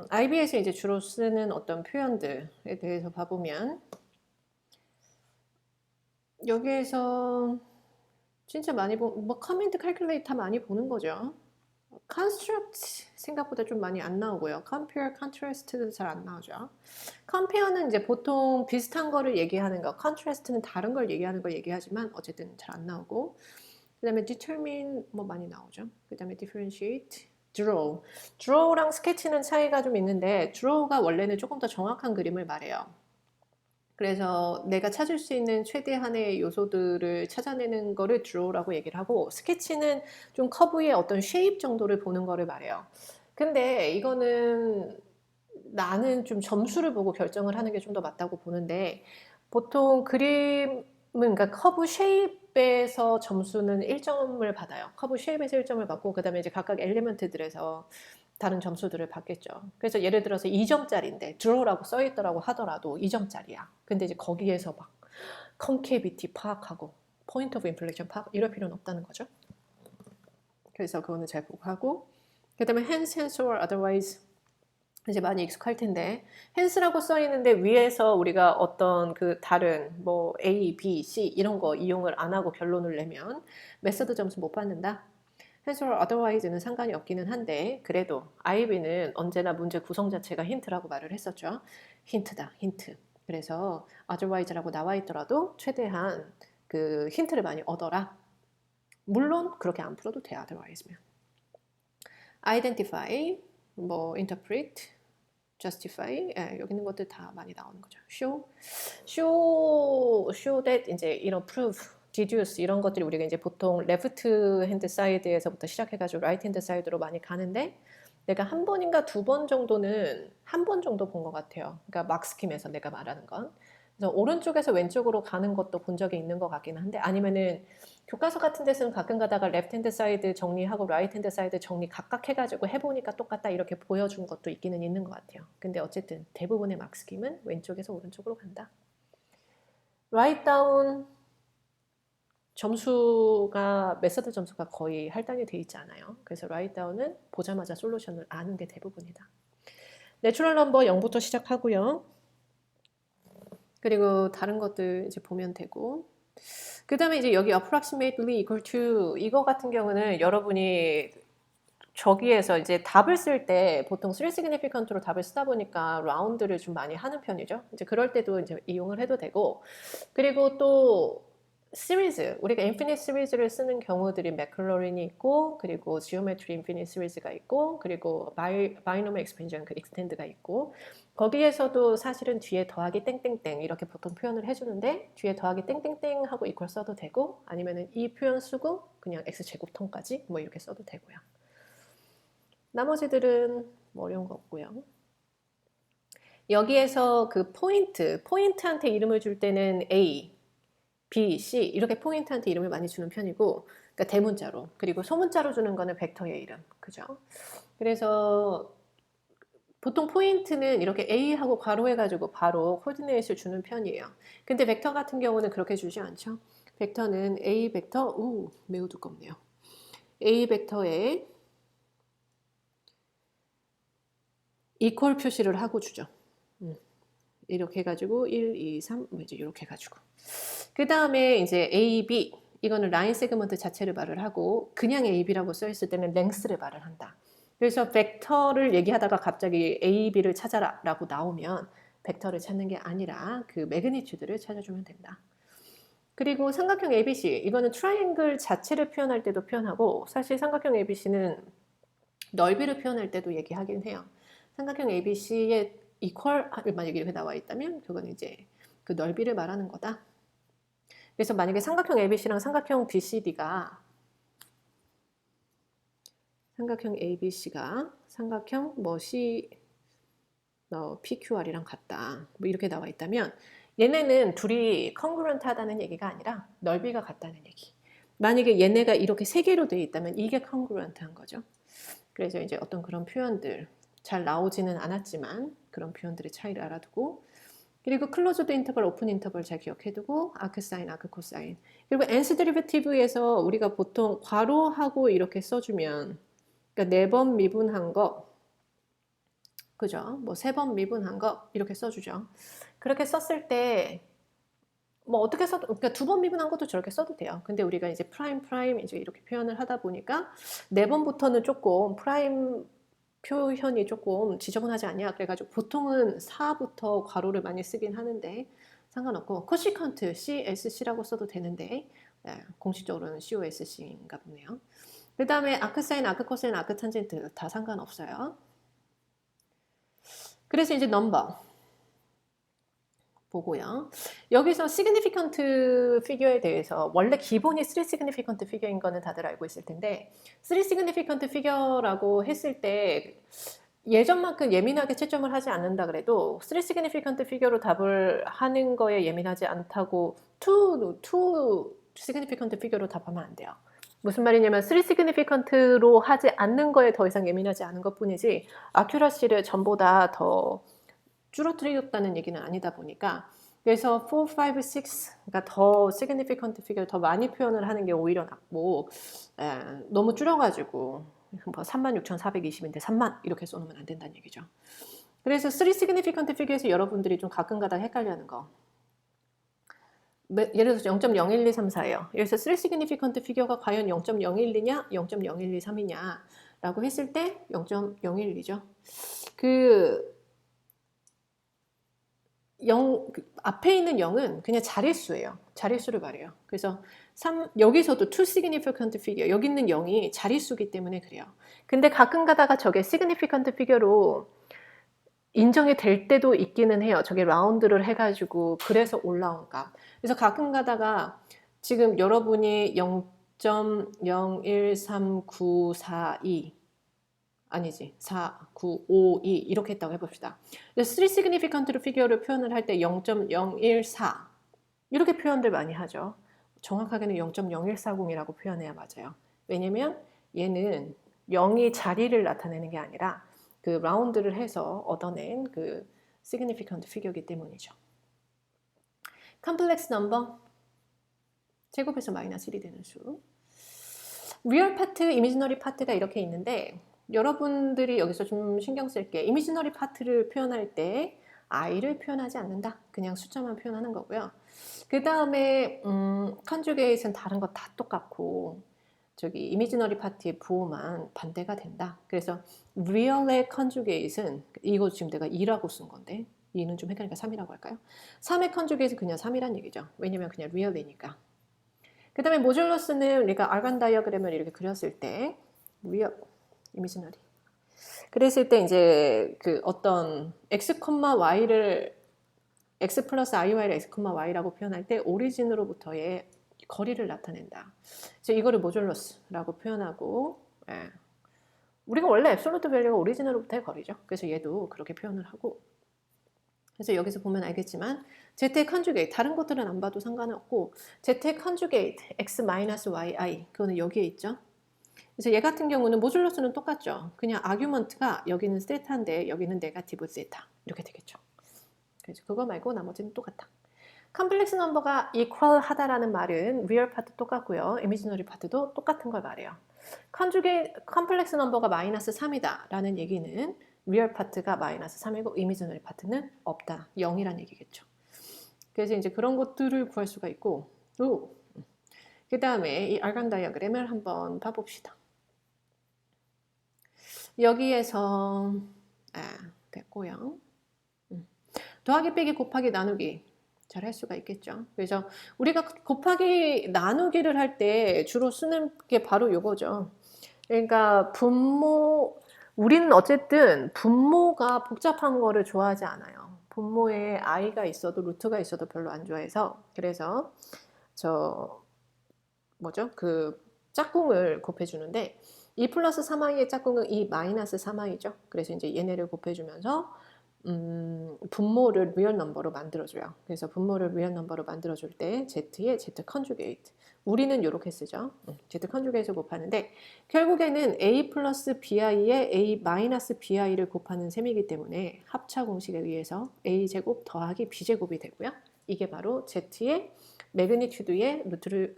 IB에서 이제 주로 쓰는 어떤 표현들에 대해서 봐보면 여기에서 진짜 많이 뭐 커맨드 칼큘레이터 많이 보는 거죠. construct 생각보다 좀 많이 안 나오고요. compare, contrast도 잘 안 나오죠. compare는 이제 보통 비슷한 거를 얘기하는 거, contrast는 다른 걸 얘기하는 걸 얘기하지만 어쨌든 잘 안 나오고, 그 다음에 determine 뭐 많이 나오죠. 그 다음에 differentiate, draw. draw랑 sketch는 차이가 좀 있는데 draw가 원래는 조금 더 정확한 그림을 말해요. 그래서 내가 찾을 수 있는 최대한의 요소들을 찾아내는 거를 draw라고 얘기를 하고, 스케치는 좀 커브의 어떤 쉐입 정도를 보는 거를 말해요. 근데 이거는 나는 좀 점수를 보고 결정을 하는 게 좀 더 맞다고 보는데, 보통 그림은, 그러니까 커브 쉐입에서 점수는 1점을 받아요. 커브 쉐입에서 1점을 받고, 그 다음에 이제 각각 엘리먼트들에서 다른 점수들을 받겠죠. 그래서 예를 들어서 2점짜리인데 draw라고 써 있더라고 하더라도 2점짜리야. 근데 이제 거기에서 막 컨케이비티 파악하고 포인트 오브 인플레이션 파악 이럴 필요는 없다는 거죠. 그래서 그거는 잘 보고 하고, 그 다음에 hence, hence or otherwise 이제 많이 익숙할 텐데, hence라고 써 있는데 위에서 우리가 어떤 그 다른 뭐 A, B, C 이런 거 이용을 안 하고 결론을 내면 메서드 점수 못 받는다. hence or otherwise는 상관이 없기는 한데, 그래도 IB는 언제나 문제 구성 자체가 힌트라고 말을 했었죠. 힌트다, 힌트. 그래서 otherwise라고 나와 있더라도 최대한 그 힌트를 많이 얻어라. 물론 그렇게 안 풀어도 돼, otherwise면. identify, 뭐 interpret, justify, 예, 여기 있는 것들 다 많이 나오는 거죠. show that 이제 이런 prove, deduce 이런 것들이 우리가 이제 보통 left hand side에서부터 시작해가지고 right hand side로 많이 가는데, 내가 한 번인가 두 번 정도는 한 번 정도 본 것 같아요. 그러니까 막스킴에서 내가 말하는 건. 그래서 오른쪽에서 왼쪽으로 가는 것도 본 적이 있는 것 같긴 한데, 아니면은 교과서 같은 데서는 가끔 가다가 레프트 핸드 사이드 정리하고 라이트 핸드 사이드 정리 각각 해가지고 해보니까 똑같다 이렇게 보여준 것도 있기는 있는 것 같아요. 근데 어쨌든 대부분의 막스킴은 왼쪽에서 오른쪽으로 간다. write down 점수가 메서드 점수가 거의 할당이 돼 있지 않아요. 그래서 write down은 보자마자 솔루션을 아는 게 대부분이다. 내추럴 넘버 0부터 시작하고요. 그리고 다른 것들 이제 보면 되고, 그 다음에 이제 여기 approximately equal to 이거 같은 경우는 여러분이 저기에서 이제 답을 쓸 때 보통 3 significant로 답을 쓰다 보니까 라운드를 좀 많이 하는 편이죠. 이제 그럴 때도 이제 이용을 해도 되고, 그리고 또 시리즈, 우리가 인피니트 시리즈를 쓰는 경우들이 맥클로린이 있고, 그리고 지오메트리 인피니트 시리즈가 있고, 그리고 바이노멀 익스펜션 그 익스텐드가 있고, 거기에서도 사실은 뒤에 더하기 땡땡땡 이렇게 보통 표현을 해주는데, 뒤에 더하기 땡땡땡 하고 이퀄 써도 되고, 아니면은 이 표현 쓰고 그냥 x제곱통까지 뭐 이렇게 써도 되고요. 나머지들은 뭐 어려운 거 없고요. 여기에서 그 포인트한테 이름을 줄 때는 A, B, C 이렇게 포인트한테 이름을 많이 주는 편이고, 그러니까 대문자로. 그리고 소문자로 주는 거는 벡터의 이름, 그죠? 그래서 보통 포인트는 이렇게 A하고 괄호해가지고 바로 코디네이트를 주는 편이에요. 근데 벡터 같은 경우는 그렇게 주지 않죠. 벡터는 A 벡터, 매우 두껍네요. A 벡터에 이퀄 표시를 하고 주죠. 이렇게 해가지고 1, 2, 3 이제 이렇게 해가지고, 그 다음에 이제 A, B 이거는 라인 세그먼트 자체를 말을 하고, 그냥 A, B라고 써있을 때는 랭스를 말을 한다. 그래서 벡터를 얘기하다가 갑자기 A, B를 찾아라 라고 나오면 벡터를 찾는 게 아니라 그 매그니튜드를 찾아주면 된다. 그리고 삼각형 ABC 이거는 트라이앵글 자체를 표현할 때도 표현하고, 사실 삼각형 ABC는 넓이를 표현할 때도 얘기하긴 해요. 삼각형 ABC의 이퀄만 이렇게 나와 있다면 그건 이제 그 넓이를 말하는 거다. 그래서 만약에 삼각형 ABC랑 삼각형 BCD가 삼각형 ABC가 삼각형 뭐 C PQR이랑 같다 뭐 이렇게 나와 있다면, 얘네는 둘이 컨그런트하다는 얘기가 아니라 넓이가 같다는 얘기. 만약에 얘네가 이렇게 세 개로 되어 있다면 이게 컨그런트한 거죠. 그래서 이제 어떤 그런 표현들 잘 나오지는 않았지만 그런 표현들의 차이를 알아두고, 그리고 클로즈드 인터벌, 오픈 인터벌 잘 기억해두고, 아크 사인, 아크 코사인. 그리고 nth 데리베티브에서 우리가 보통 괄호하고 이렇게 써주면, 그러니까 4번 미분한 거 그죠? 뭐 3번 미분한 거 이렇게 써주죠. 그렇게 썼을 때 뭐 어떻게 써도, 그러니까 2번 미분한 것도 저렇게 써도 돼요. 근데 우리가 이제 프라임 이제 이렇게 표현을 하다 보니까 4번부터는 조금 프라임 표현이 조금 지저분하지 않냐 그래가지고 보통은 4부터 괄호를 많이 쓰긴 하는데 상관없고 코시컨트 CSC라고 써도 되는데 공식적으로는 COSC인가 보네요. 그 다음에 아크사인, 아크코사인, 아크탄젠트 다 상관없어요. 그래서 이제 넘버 보고요. 여기서 significant figure에 대해서 원래 기본이 3 significant figure인 거는 다들 알고 있을 텐데 3 significant figure라고 했을 때 예전만큼 예민하게 채점을 하지 않는다 그래도 3 significant figure로 답을 하는 거에 예민하지 않다고 2 significant figure로 답하면 안 돼요. 무슨 말이냐면 3 significant로 하지 않는 거에 더 이상 예민하지 않은 것뿐이지 accuracy를 전보다 더 줄어들였다는 얘기는 아니다 보니까 그래서 4, 5, 6, 그러니까 더 significant figure 더 많이 표현을 하는 게 오히려 낫고 너무 줄여가지고 뭐 36,420인데 3만 이렇게 써놓으면 안 된다는 얘기죠. 그래서 3 significant figure에서 여러분들이 좀 가끔가다 헷갈려하는 거 예를 들어서 0.01234예요. 여기서 3 significant figure가 과연 0.012냐 0.0123이냐 라고 했을 때 0.012죠. 그 앞에 있는 0은 그냥 자릿수예요. 자릿수를 말해요. 그래서 여기서도 two significant figure, 여기 있는 0이 자릿수기 때문에 그래요. 근데 가끔 가다가 저게 significant figure로 인정이 될 때도 있기는 해요. 저게 라운드를 해가지고 그래서 올라온 값. 그래서 가끔 가다가 지금 여러분이 0.013942 아니지 4952 이렇게 했다고 해봅시다. 3 significant figure를 표현을 할 때 0.014 이렇게 표현들 많이 하죠. 정확하게는 0.0140이라고 표현해야 맞아요. 왜냐면 얘는 0이 자리를 나타내는 게 아니라 그 라운드를 해서 얻어낸 그 significant figure이기 때문이죠. complex number 제곱에서 마이너스 1이 되는 수. real part, imaginary part가 이렇게 있는데 여러분들이 여기서 좀 신경 쓸 게 이미지너리 파트를 표현할 때 i를 표현하지 않는다. 그냥 숫자만 표현하는 거고요. 그 다음에 컨주게이트는 다른 거 다 똑같고 저기 이미지너리 파트의 부호만 반대가 된다. 그래서 real의 컨주게이트는 이거 지금 내가 2라고 쓴 건데 2는 좀 헷갈리니까 3이라고 할까요? 3의 컨주게이트는 그냥 3이란 얘기죠. 왜냐면 그냥 real이니까. 그 다음에 모듈러스는 우리가 알간 다이어그램을 이렇게 그렸을 때 real 이미지너리. 그랬을 때 이제 그 어떤 x, y를 x 플러스 iy를 x, y라고 표현할 때 오리진으로부터의 거리를 나타낸다. 그래서 이거를 모듈러스라고 표현하고 우리가 원래 앱솔루트 밸류가 오리진으로부터의 거리죠. 그래서 얘도 그렇게 표현을 하고 그래서 여기서 보면 알겠지만 z의 컨주게이트 다른 것들은 안 봐도 상관없고 z의 컨주게이트 x-yi 그거는 여기에 있죠. 그래서 얘 같은 경우는 모듈러스는 똑같죠. 그냥 아규먼트가 여기는 세타인데 여기는 네가티브 세타 이렇게 되겠죠. 그래서 그거 말고 나머지는 똑같다. 컴플렉스 넘버가 equal 하다라는 말은 real 파트 똑같고요. 이미지너리 파트도 똑같은 걸 말해요. 컴플렉스 넘버가 마이너스 3이다 라는 얘기는 real 파트가 마이너스 3이고 이미지너리 파트는 없다. 0이란 얘기겠죠. 그래서 이제 그런 것들을 구할 수가 있고 그 다음에 이 알간 다이어그램을 한번 봐봅시다. 여기에서 됐고요. 더하기 빼기 곱하기 나누기 잘 할 수가 있겠죠. 그래서 우리가 곱하기 나누기를 할 때 주로 쓰는 게 바로 요거죠. 그러니까 우리는 어쨌든 분모가 복잡한 거를 좋아하지 않아요. 분모에 i가 있어도 루트가 있어도 별로 안 좋아해서 그래서 그 짝꿍을 곱해주는데 2 플러스 3i의 짝꿍은 2 마이너스 3i죠. 그래서 이제 얘네를 곱해주면서 분모를 리얼 넘버로 만들어줘요. 그래서 분모를 리얼 넘버로 만들어줄 때 z의 z 컨주게이트 우리는 이렇게 쓰죠. z 컨주게이트 곱하는데 결국에는 a 플러스 bi에 a 마이너스 bi를 곱하는 셈이기 때문에 합차 공식에 의해서 a 제곱 더하기 b 제곱이 되고요. 이게 바로 z의 매그니튜드의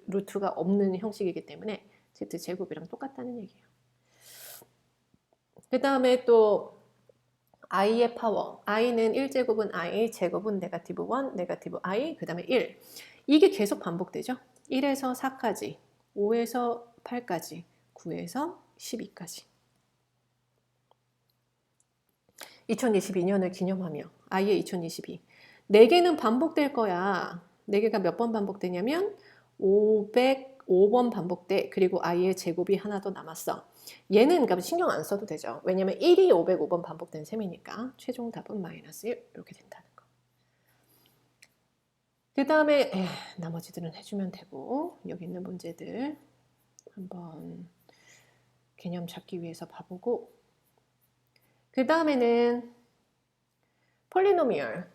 루트가 없는 형식이기 때문에 z 제곱이랑 똑같다는 얘기예요. 그 다음에 또 i의 파워, i는 1제곱은 i, 제곱은 네거티브 1, 네거티브 i, 그 다음에 1. 이게 계속 반복되죠. 1에서 4까지, 5에서 8까지, 9에서 12까지. 2022년을 기념하며 i의 2022. 4개는 반복될 거야. 4개가 몇 번 반복되냐면 505번 반복돼. 그리고 i의 제곱이 하나 더 남았어. 얘는 그러니까 신경 안 써도 되죠. 왜냐면 1이 505번 반복된 셈이니까 최종 답은 마이너스 1 이렇게 된다는 거. 그 다음에 나머지들은 해주면 되고 여기 있는 문제들 한번 개념 잡기 위해서 봐보고 그 다음에는 폴리노미얼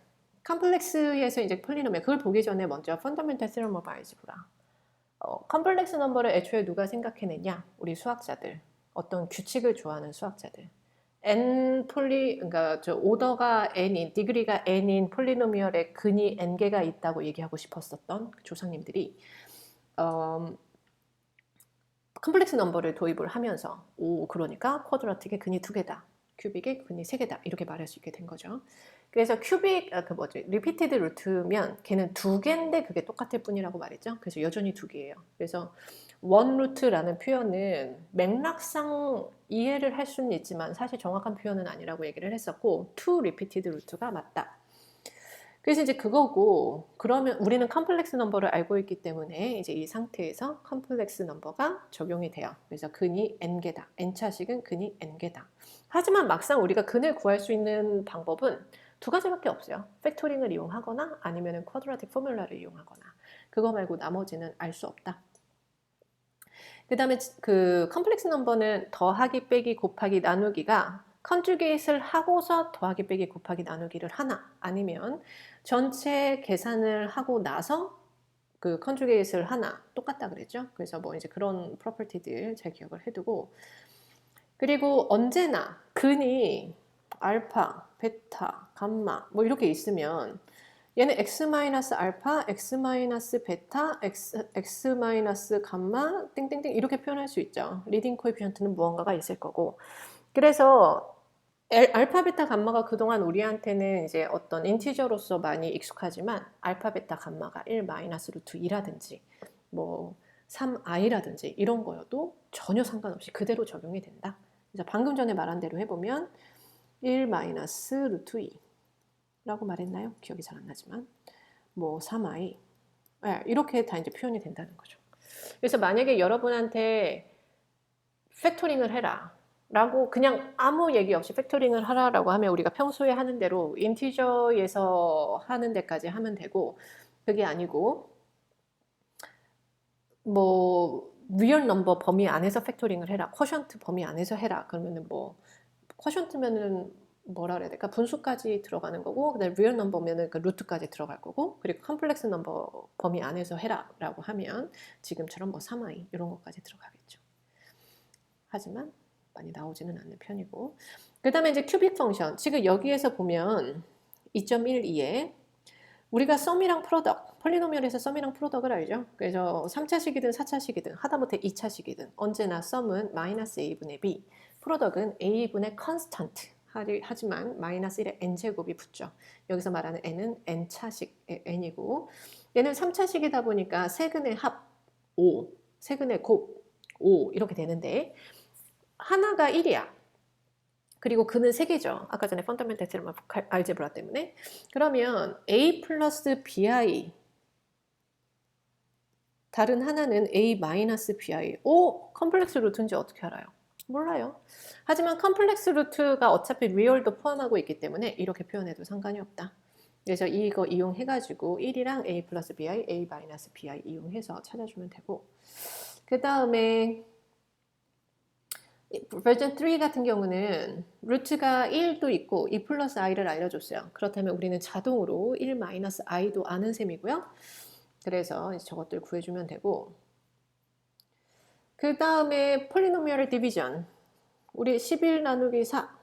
컴플렉스에서 이제 폴리노미얼 그걸 보기 전에 먼저 펀더멘탈 theorem of algebra 컴플렉스 넘버를 애초에 누가 생각해냈냐? 우리 수학자들 어떤 규칙을 좋아하는 수학자들 그러니까 저 오더가 n인 디그리가 n인 폴리노미얼의 근이 n개가 있다고 얘기하고 싶었었던 조상님들이 컴플렉스 넘버를 도입을 하면서 그러니까 쿼드라틱의 근이 2개다. 큐빅의 근이 3개다. 이렇게 말할 수 있게 된 거죠. 그래서 큐빅, 리피티드 루트면 걔는 2개인데 그게 똑같을 뿐이라고 말했죠. 그래서 여전히 2개예요. 그래서 원 루트라는 표현은 맥락상 이해를 할 수는 있지만 사실 정확한 표현은 아니라고 얘기를 했었고 2 리피티드 루트가 맞다. 그래서 이제 그거고 그러면 우리는 컴플렉스 넘버를 알고 있기 때문에 이제 이 상태에서 컴플렉스 넘버가 적용이 돼요. 그래서 근이 n개다. n차식은 근이 n개다. 하지만 막상 우리가 근을 구할 수 있는 방법은 2가지밖에 없어요. 팩토링을 이용하거나 아니면 쿼드라틱 포뮬라를 이용하거나 그거 말고 나머지는 알 수 없다. 그 다음에 그 컴플렉스 넘버는 더하기 빼기 곱하기 나누기가 컨주게이트를 하고서 더하기 빼기 곱하기 나누기를 하나 아니면 전체 계산을 하고 나서 그 컨주게이트를 하나 똑같다 그랬죠. 그래서 뭐 이제 그런 프로퍼티들 잘 기억을 해두고 그리고 언제나 근이 알파, 베타, 감마 뭐 이렇게 있으면 얘는 x-알파, x-베타, x-감마 땡땡땡 이렇게 표현할 수 있죠. 리딩 코에피션트는 무언가가 있을 거고 그래서 알파, 베타, 감마가 그동안 우리한테는 이제 어떤 인티저로서 많이 익숙하지만 알파, 베타, 감마가 1 마이너스 루트 2라든지 뭐 3i라든지 이런 거여도 전혀 상관없이 그대로 적용이 된다. 그래서 방금 전에 말한 대로 해보면 1 마이너스 루트 2 라고 말했나요? 기억이 잘 안 나지만 뭐 3i 이렇게 다 이제 표현이 된다는 거죠. 그래서 만약에 여러분한테 팩토링을 해라 라고 그냥 아무 얘기 없이 팩토링을 하라라고 하면 우리가 평소에 하는 대로 인티저에서 하는 데까지 하면 되고 그게 아니고 뭐 리얼 넘버 범위 안에서 팩토링을 해라 쿼션트 범위 안에서 해라 그러면은 뭐 쿼션트면은 뭐라 그래야 될까 분수까지 들어가는 거고 그다음에 리얼 넘버면은 그 루트까지 들어갈 거고 그리고 컴플렉스 넘버 범위 안에서 해라라고 하면 지금처럼 뭐 3i 이런 것까지 들어가겠죠. 하지만 많이 나오지는 않는 편이고 그 다음에 이제 큐빅 펑션 지금 여기에서 보면 2.12에 우리가 썸이랑 프로덕트 폴리노미얼에서 썸이랑 프로덕트를 알죠. 그래서 3차식이든 4차식이든 하다못해 2차식이든 언제나 썸은 마이너스 a분의 b 프로덕트는 a분의 컨스턴트 하지만 마이너스 1의 n제곱이 붙죠. 여기서 말하는 n은 n차식의 n이고 얘는 3차식이다 보니까 세근의 합 5, 세근의 곱 5 이렇게 되는데 하나가 1이야. 그리고 근은 3개죠. 아까 전에 펀더멘탈 테럼 오브 알제브라 때문에. 그러면 a 플러스 bi 다른 하나는 a 마이너스 bi 컴플렉스 루트인지 어떻게 알아요? 몰라요. 하지만 컴플렉스 루트가 어차피 리얼도 포함하고 있기 때문에 이렇게 표현해도 상관이 없다. 그래서 이거 이용해가지고 1이랑 a 플러스 bi, a 마이너스 bi 이용해서 찾아주면 되고 그 다음에 버전 3 같은 경우는 루트가 1도 있고 2 플러스 i를 알려줬어요. 그렇다면 우리는 자동으로 1 마이너스 i도 아는 셈이고요. 그래서 이제 저것들 구해주면 되고 그 다음에 폴리노미얼 디비전 우리 11 나누기 4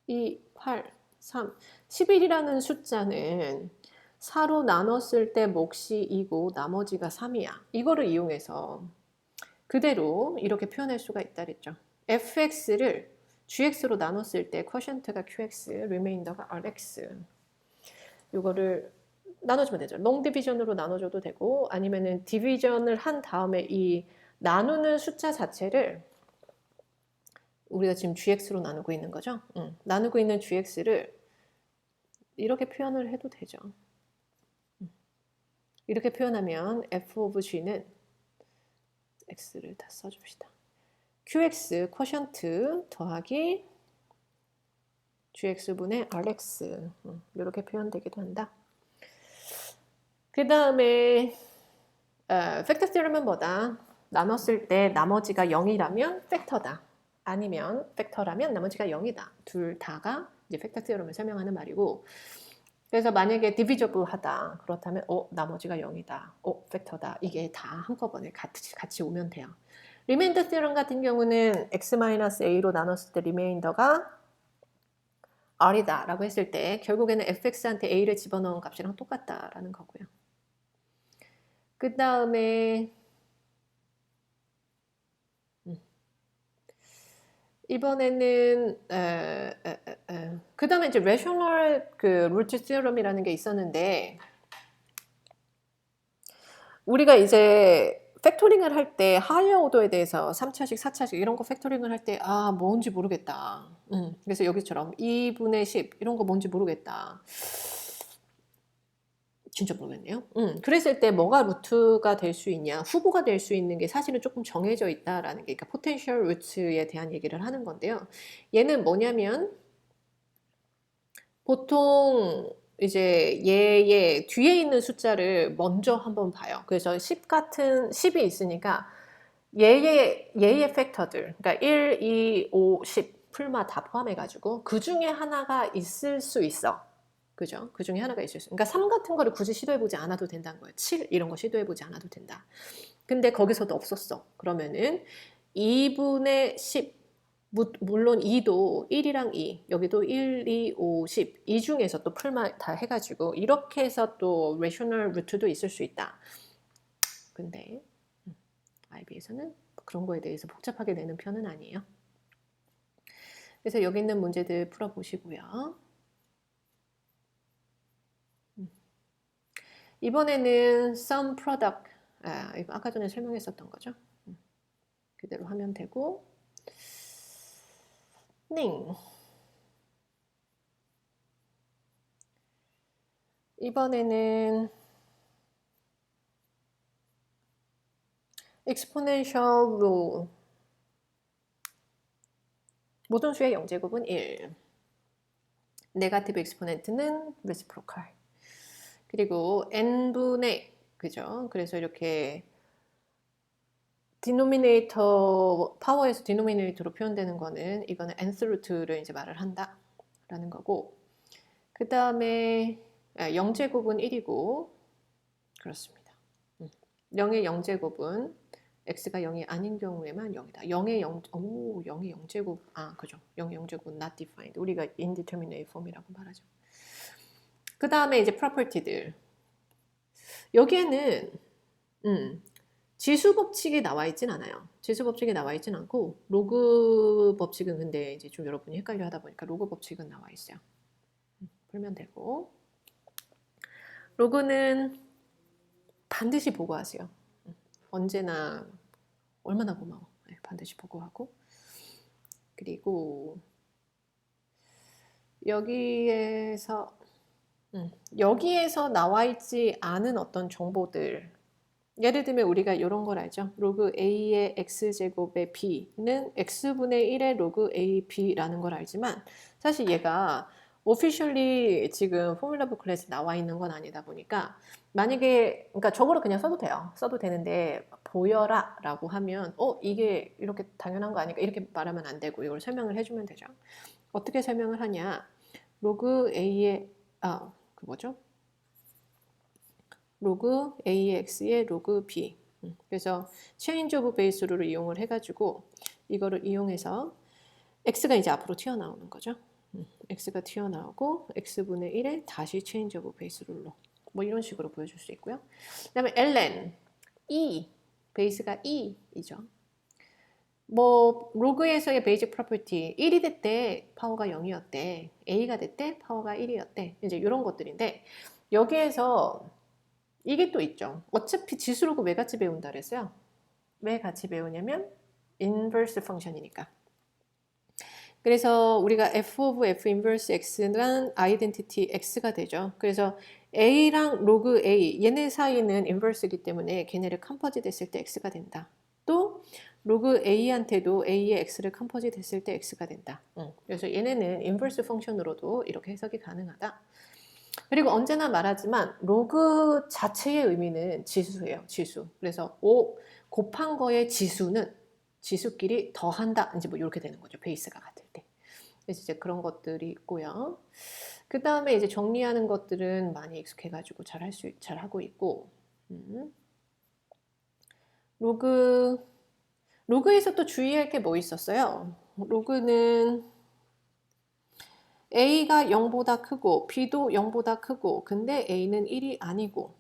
2, 8, 3 11이라는 숫자는 4로 나눴을 때 몫이 2고 나머지가 3이야. 이거를 이용해서 그대로 이렇게 표현할 수가 있다 그랬죠. fx를 GX로 나눴을 때 quotient가 QX, 리메인더가 RX. 이거를 나눠주면 되죠. 롱 디비전으로 나눠줘도 되고 아니면은 디비전을 한 다음에 이 나누는 숫자 자체를 우리가 지금 GX로 나누고 있는 거죠. 나누고 있는 GX를 이렇게 표현을 해도 되죠. 이렇게 표현하면 f of g는 x를 다 써줍시다. qx quotient 더하기 gx분의 rx 이렇게 표현되기도 한다. 그 다음에 팩터 theorem은 뭐다? 나눴을 때 나머지가 0이라면 팩터다. 아니면 팩터라면 나머지가 0이다. 둘 다가 이제 팩터 theorem을 설명하는 말이고 그래서 만약에 디비저블하다 그렇다면 나머지가 0이다. 팩터다. 이게 다 한꺼번에 같이 오면 돼요. 리메인더 theorem 같은 경우는 x-a로 나눴을 때 리메인더가 r이다 라고 했을 때 결국에는 fx한테 a를 집어넣은 값이랑 똑같다라는 거고요. 그 다음에 이번에는 그 다음에 이제 rational root theorem이라는 게 있었는데 우리가 이제 팩토링을 할 때 하이어 오더에 대해서 3차식, 4차식 이런 거 팩토링을 할 때 뭔지 모르겠다. 그래서 여기처럼 2분의 10 이런 거 뭔지 모르겠다. 진짜 모르겠네요. 그랬을 때 뭐가 루트가 될 수 있냐, 후보가 될 수 있는 게 사실은 조금 정해져 있다라는 게, 그러니까 포텐셜 루트에 대한 얘기를 하는 건데요. 얘는 뭐냐면 보통 이제 얘의 뒤에 있는 숫자를 먼저 한번 봐요. 그래서 10 같은 10이 있으니까 얘의 팩터들, 그러니까 1, 2, 5, 10 풀마 다 포함해가지고 그 중에 하나가 있을 수 있어. 그죠? 그 중에 하나가 있을 수 있어. 그러니까 3 같은 거를 굳이 시도해보지 않아도 된다는 거예요. 7 이런 거 시도해보지 않아도 된다. 근데 거기서도 없었어. 그러면은 2분의 10 물론 2도 1이랑 2 여기도 1, 2, 5, 10 이 중에서 또 풀마 다 해가지고 이렇게 해서 또 레셔널 루트도 있을 수 있다. 근데 IB에서는 그런 거에 대해서 복잡하게 내는 편은 아니에요. 그래서 여기 있는 문제들 풀어보시고요. 이번에는 sum product 이거 아까 전에 설명했었던 거죠. 그대로 하면 되고 이번에는 exponential rule 모든 수의 영제곱은 1 네가티브 엑스포넨트는 reciprocal 그리고 n분의 그죠? 그래서 이렇게 디노미네이터 파워에서 디노미네이터로 표현되는 거는 이거는 nth 루트를 이제 말을 한다 라는 거고 그 다음에 0제곱은 1이고 그렇습니다. 0의 0제곱은 x가 0이 아닌 경우에만 0이다. 0의 0제곱 그죠. 0의 0제곱은 not defined. 우리가 indeterminate form이라고 말하죠. 그 다음에 이제 property들 여기에는 지수 법칙이 나와 있진 않아요. 지수 법칙이 나와 있진 않고 로그 법칙은 근데 이제 좀 여러분이 헷갈려 하다 보니까 로그 법칙은 나와 있어요. 풀면 되고 로그는 반드시 보고하세요. 언제나 얼마나 고마워. 반드시 보고하고 그리고 여기에서 나와 있지 않은 어떤 정보들 예를 들면 우리가 이런 걸 알죠. 로그 a의 x제곱의 b는 x분의 1의 로그 ab라는 걸 알지만 사실 얘가 officially 지금 포뮬러 북클렛에 나와 있는 건 아니다 보니까 만약에 그러니까 저거를 그냥 써도 돼요. 써도 되는데 보여라 라고 하면 이게 이렇게 당연한 거 아니까 이렇게 말하면 안 되고 이걸 설명을 해주면 되죠. 어떻게 설명을 하냐 로그 a의 그 뭐죠? 로그 AX의 로그 B 그래서 change of base 룰을 이용을 해가지고 이거를 이용해서 X가 이제 앞으로 튀어나오는 거죠. X가 튀어나오고 X분의 1에 다시 change of base 룰로 뭐 이런 식으로 보여줄 수 있고요. 그 다음에 ln, E, 베이스가 E이죠. 뭐 로그에서의 베이직 프로퍼티 1이 됐대 파워가 0이었대 A가 됐대 파워가 1이었대 이제 이런 것들인데 여기에서 이게 또 있죠. 어차피 지수로그 왜 같이 배운다 그랬어요? 왜 같이 배우냐면 인버스 펑션이니까. 그래서 우리가 f of f inverse x는 아이덴티티 x가 되죠. 그래서 a랑 로그 a 얘네 사이는 인버스이기 때문에 걔네를 컴포지 됐을 때 x가 된다. 또 로그 a한테도 a의 x를 컴포지 됐을 때 x가 된다. 그래서 얘네는 인버스 펑션으로도 이렇게 해석이 가능하다. 그리고 언제나 말하지만 로그 자체의 의미는 지수예요. 지수. 그래서 5 곱한 거의 지수는 지수끼리 더한다. 이제 뭐 이렇게 되는 거죠. 베이스가 같을 때. 그래서 이제 그런 것들이 있고요. 그 다음에 이제 정리하는 것들은 많이 익숙해가지고 잘 하고 있고. 로그에서 또 주의할 게 뭐 있었어요? 로그는 A가 0보다 크고 B도 0보다 크고 근데 A는 1이 아니고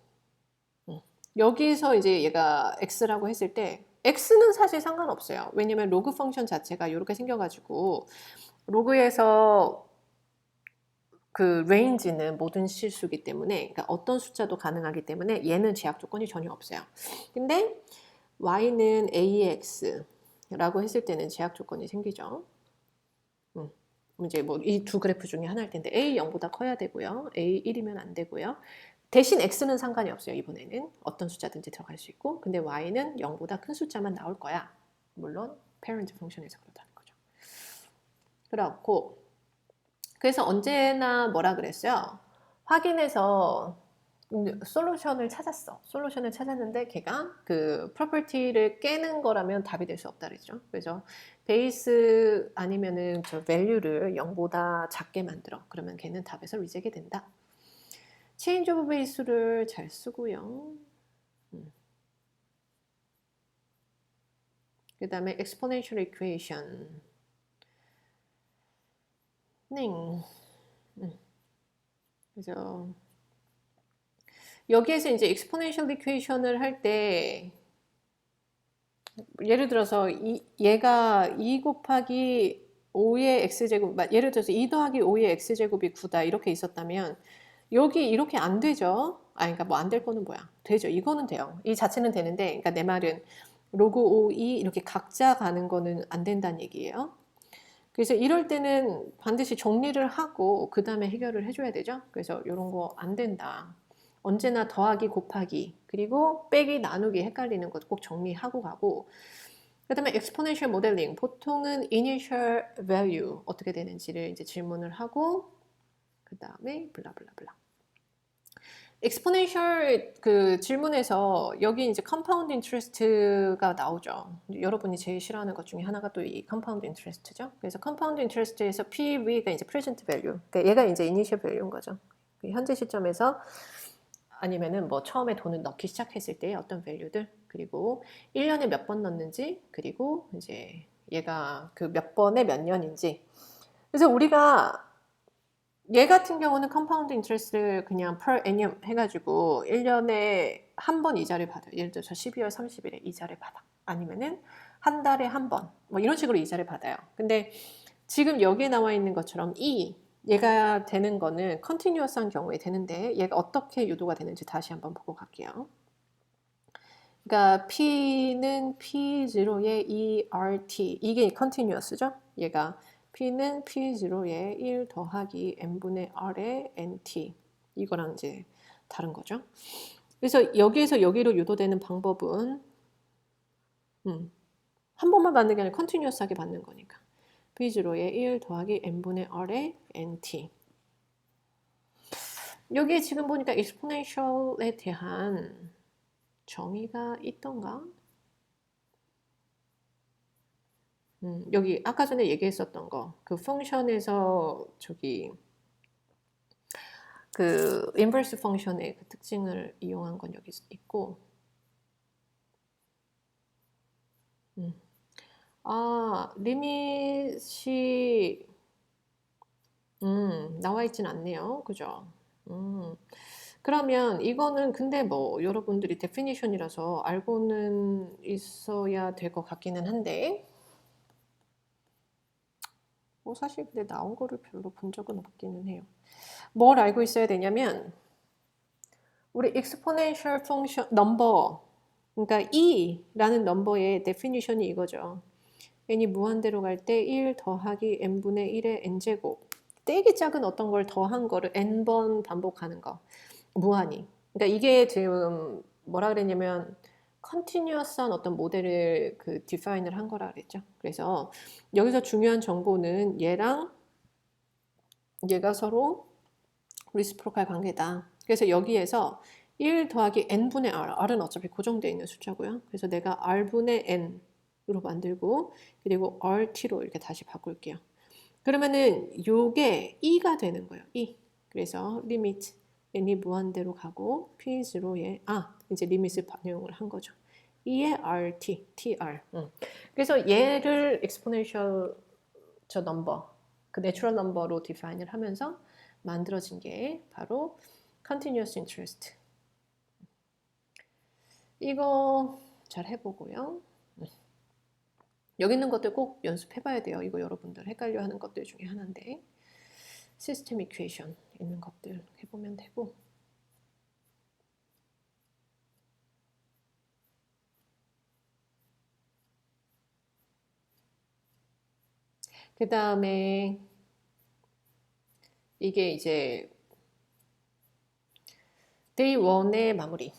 여기서 이제 얘가 X라고 했을 때 X는 사실 상관없어요. 왜냐면 로그 펑션 자체가 이렇게 생겨가지고 로그에서 그 레인지는 모든 실수기 때문에 그러니까 어떤 숫자도 가능하기 때문에 얘는 제약 조건이 전혀 없어요. 근데 Y는 AX라고 했을 때는 제약 조건이 생기죠. 이제 뭐 이 두 그래프 중에 하나일 텐데 A 0보다 커야 되고요. A 1이면 안 되고요. 대신 X는 상관이 없어요. 이번에는 어떤 숫자든지 들어갈 수 있고 근데 Y는 0보다 큰 숫자만 나올 거야. 물론 parent 펑션에서 그렇다는 거죠. 그렇고 그래서 언제나 뭐라 그랬어요? 확인해서 솔루션을 찾았어. 솔루션을 찾았는데 걔가 그 프로퍼티를 깨는 거라면 답이 될 수 없다 그랬죠. 그래서 베이스 아니면은 저 밸류를 0보다 작게 만들어. 그러면 걔는 답에서 리젝이 된다. 체인지 오브 베이스를 잘 쓰고요. 그 다음에 exponential equation. 그래서 여기에서 이제 exponential equation을 할 때 예를 들어서 얘가 2 곱하기 5의 x제곱, 예를 들어서 2 더하기 5의 x제곱이 9다 이렇게 있었다면 여기 이렇게 안 되죠. 그러니까 뭐 안 될 거는 뭐야? 되죠. 이거는 돼요. 이 자체는 되는데, 그러니까 내 말은 로그 5, 2 이렇게 각자 가는 거는 안 된다는 얘기예요. 그래서 이럴 때는 반드시 정리를 하고 그 다음에 해결을 해줘야 되죠. 그래서 이런 거 안 된다. 언제나 더하기 곱하기 그리고 빼기 나누기 헷갈리는 것 꼭 정리하고 가고 그 다음에 exponential modeling 보통은 initial value 어떻게 되는지를 이제 질문을 하고 그 다음에 블라블라블라 exponential 그 질문에서 여기 이제 compound interest가 나오죠. 여러분이 제일 싫어하는 것 중에 하나가 또 이 compound interest죠. 그래서 compound interest에서 PV가 이제 present value. 그러니까 얘가 이제 initial value인 거죠. 현재 시점에서 아니면은 뭐 처음에 돈을 넣기 시작했을 때 어떤 value들 그리고 1년에 몇 번 넣는지 그리고 이제 얘가 그 몇 번에 몇 년인지 그래서 우리가 얘 같은 경우는 컴파운드 인트레스트를 그냥 per annum 해가지고 1년에 한 번 이자를 받아요. 예를 들어서 12월 30일에 이자를 받아. 아니면은 한 달에 한 번. 뭐 이런 식으로 이자를 받아요. 근데 지금 여기에 나와 있는 것처럼 얘가 되는 거는 컨티뉴어스한 경우에 되는데 얘가 어떻게 유도가 되는지 다시 한번 보고 갈게요. 그러니까 P는 P0의 ERT 이게 컨티뉴어스죠. 얘가 P는 P0의 1 더하기 n분의 R의 NT 이거랑 이제 다른 거죠. 그래서 여기에서 여기로 유도되는 방법은 한 번만 받는 게 아니라 컨티뉴어스하게 받는 거니까 P0의 1 더하기 n분의 R의 NT 여기에 지금 보니까 exponential에 대한 정의가 있던가? 여기 아까 전에 얘기했었던 거, 그 펑션에서 저기 그 인버스 펑션의 그 특징을 이용한 건 여기 있고, 리밋이 나와 있진 않네요, 그죠? 그러면 이거는 근데 뭐 여러분들이 데피니션이라서 알고는 있어야 될 것 같기는 한데 사실 근데 나온 거를 별로 본 적은 없기는 해요. 뭘 알고 있어야 되냐면 우리 exponential function 넘버, 그러니까 e라는 넘버의 definition이 이거죠. n이 무한대로 갈 때 1 더하기 n분의 1의 n제곱. 떼기 작은 어떤 걸 더한 거를 n번 반복하는 거. 무한히. 그러니까 이게 지금 뭐라 그랬냐면 continuous한 어떤 모델을 그 define을 한 거라 그랬죠. 그래서 여기서 중요한 정보는 얘랑 얘가 서로 reciprocal 관계다. 그래서 여기에서 1 더하기 n분의 r, r은 어차피 고정되어 있는 숫자고요. 그래서 내가 r분의 n으로 만들고 그리고 rt로 이렇게 다시 바꿀게요. 그러면은 요게 e가 되는 거예요. e. 그래서 리미트 n이 무한대로 가고 p0에 이제 리밋을 반영을 한 거죠. e의 rt, tr. 그래서 얘를 exponential 저 넘버, 그 내추럴 넘버로 디파인을 하면서 만들어진 게 바로 continuous interest. 이거 잘 해보고요. 여기 있는 것들 꼭 연습해봐야 돼요. 이거 여러분들 헷갈려하는 것들 중에 하나인데 시스템 이퀘이션 있는 것들 해보면 되고 그 다음에 이게 이제 day 1의 마무리.